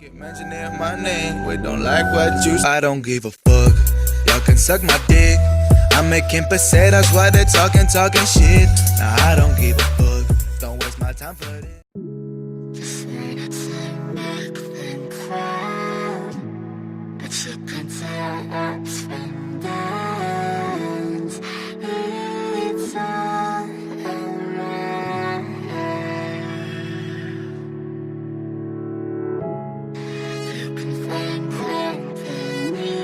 Keep mentioning my name, we don't like what you. I don't give a fuck. Y'all can suck my dick. I'm making pesetas, that's why they talking shit. Nah, I don't give a fuck. Don't waste my time for this. Just wanna make them proud, but you can tell ups and downs. It's all around. You can find comfort in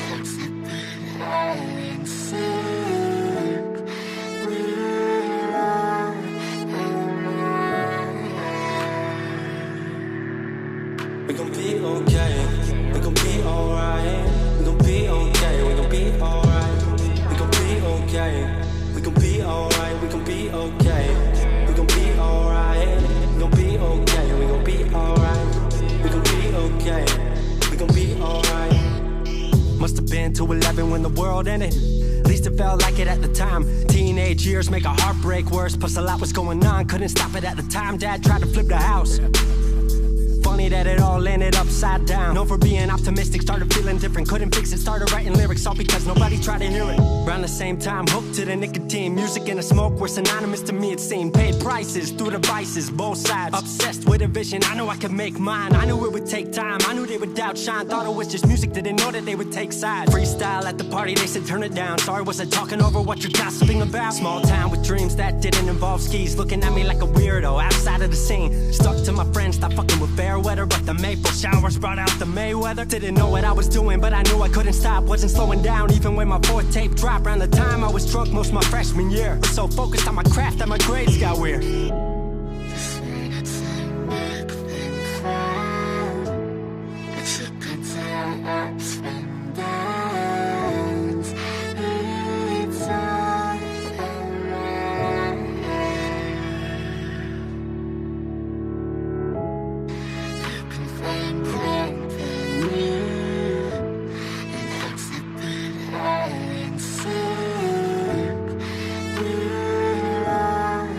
hearts that beat high and sick. We're all around. We gon' be okay, we gon' be alright. We gon' be okay, we gon' be alright. We gon' be okay, we gon' be alright. We gon' be okay, we gon' be alright. We gon' be okay, we gon' be alright. We gon' be okay, we gon' be alright. Must have been 2:11 when the world ended. At least it felt like it at the time. Teenage years make a heartbreak worse. Plus a lot was going on, couldn't stop it at the time. Dad tried to flip the house. Funny that it all ended upside down. Known for being optimistic, started feeling different. Couldn't fix it, started writing lyrics, all because nobody tried to hear it. Around the same time, hooked to the nicotine. Music and the smoke were synonymous to me, it seemed. Paid prices through the vices, both sides. Obsessed with a vision, I knew I could make mine. I knew it would take time, I knew they would outshine. Thought it was just music, didn't know that they would take sides. Freestyle at the party, they said turn it down. Sorry, was I talking over what you're gossiping about? Small town with dreams that didn't involve skis. Looking at me like a weirdo, outside of the scene. Stuck to my friends, stop fucking with fair weather. But the maple showers brought out the Mayweather. Didn't know what I was doing, but I knew I couldn't stop. Wasn't slowing down, even when my fourth tape dropped. Around the time I was drunk most my freshman year. Was so focused on my craft that my grades got weird. Just wanna make them proud, but you can tell ups and downs. It's all around. You can find comfort in hearts that beat high and sick. We're all around.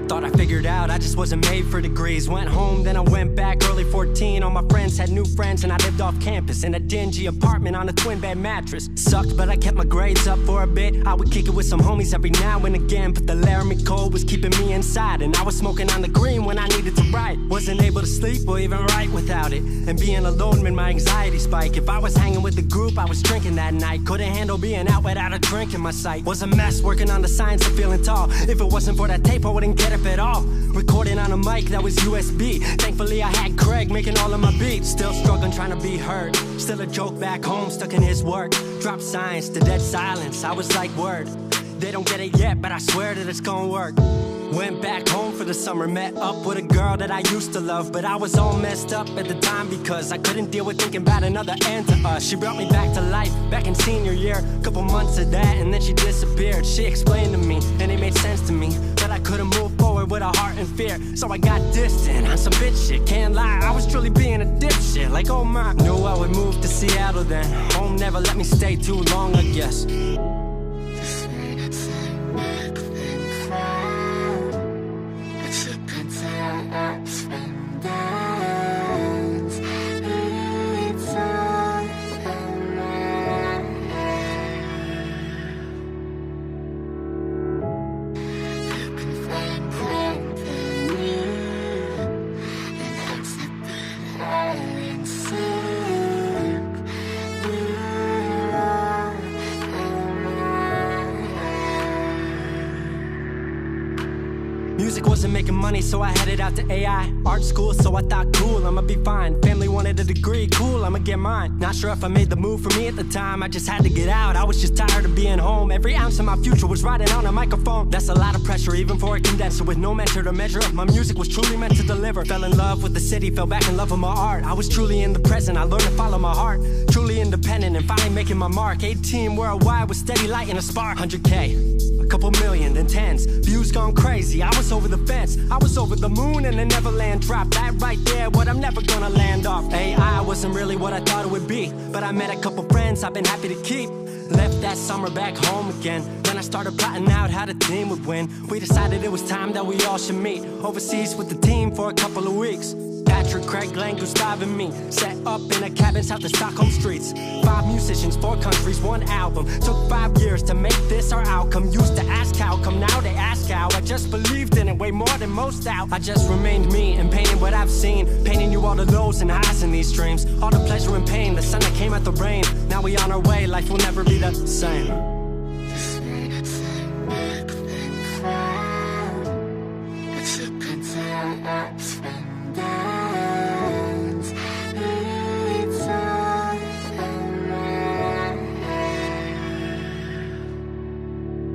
Thought I figured out, I just wasn't made for degrees. Went home, then I went back, early 14. All my friends had new friends and I lived off campus in a dingy apartment on a twin bed mattress. Sucked, but I kept my grades up for a bit. I would kick it with some homies every now and again, but the Laramie cold was keeping me inside. And I was smoking on the green when I needed to write. Wasn't able to sleep or even write without it. And being alone made my anxiety spike. If I was hanging with the group, I was drinking that night. Couldn't handle being out without a drink in my sight. Was a mess working on the science of feeling tall. If it wasn't for that tape, I wouldn't get up at all. Recording on a mic that was USB. Thankfully I had Craig making all of my beats. Still struggling trying to be heard. Still a joke back home, stuck in his work. Dropped science to dead silence, I was like word. They don't get it yet, but I swear that it's gonna work. Went back home for the summer, met up with a girl that I used to love. But I was all messed up at the time because I couldn't deal with thinking about another end to us. She brought me back to life, back in senior year. Couple months of that and then she disappeared. She explained to me, and it made sense to me, that I couldn't move forward with a heart in fear. So I got distant on some bitch shit, can't lie, I was truly being a dipshit. Like oh my, knew I would move to Seattle then. Home never let me stay too long, I guess. Just wanna make them proud, but you can tell ups and downs. It's all around. You can find comfort in hearts that beat high and sick. We're all around. Music wasn't making money, so I headed out to AI art school, so I thought cool, I'ma be fine. Family wanted a degree, cool, I'ma get mine. Not sure if I made the move for me at the time, I just had to get out. I was just tired of being home. Every ounce of my future was riding on a microphone. That's a lot of pressure, even for a condenser with no mentor to measure up. My music was truly meant to deliver. Fell in love with the city, fell back in love with my art. I was truly in the present, I learned to follow my heart. Truly independent and finally making my mark. 18 worldwide with steady light and a spark. 100K, a couple million, then tens. Views gone crazy, I was over the fence. I was over the moon and the Neverland drop. That right there, what I'm never gonna land off. AI wasn't really what I thought it would be, but I met a couple friends I've been happy to keep. Left that summer back home again. Then I started plotting out how the team would win. We decided it was time that we all should meet overseas with the team for a couple of weeks. Patrick, Craig, Glenn, Gustav, and me set up in a cabin south of Stockholm streets. 5 musicians, 4 countries, 1 album. Took 5 years to make this our outcome. Used to ask how come, now they ask how. I just believed in it way more than most out. I just remained me and painted what I've seen. Painting you all the lows and highs in these dreams. All the pleasure and pain, the sun that came out the rain. Now we on our way, life will never be the same. It's a good time,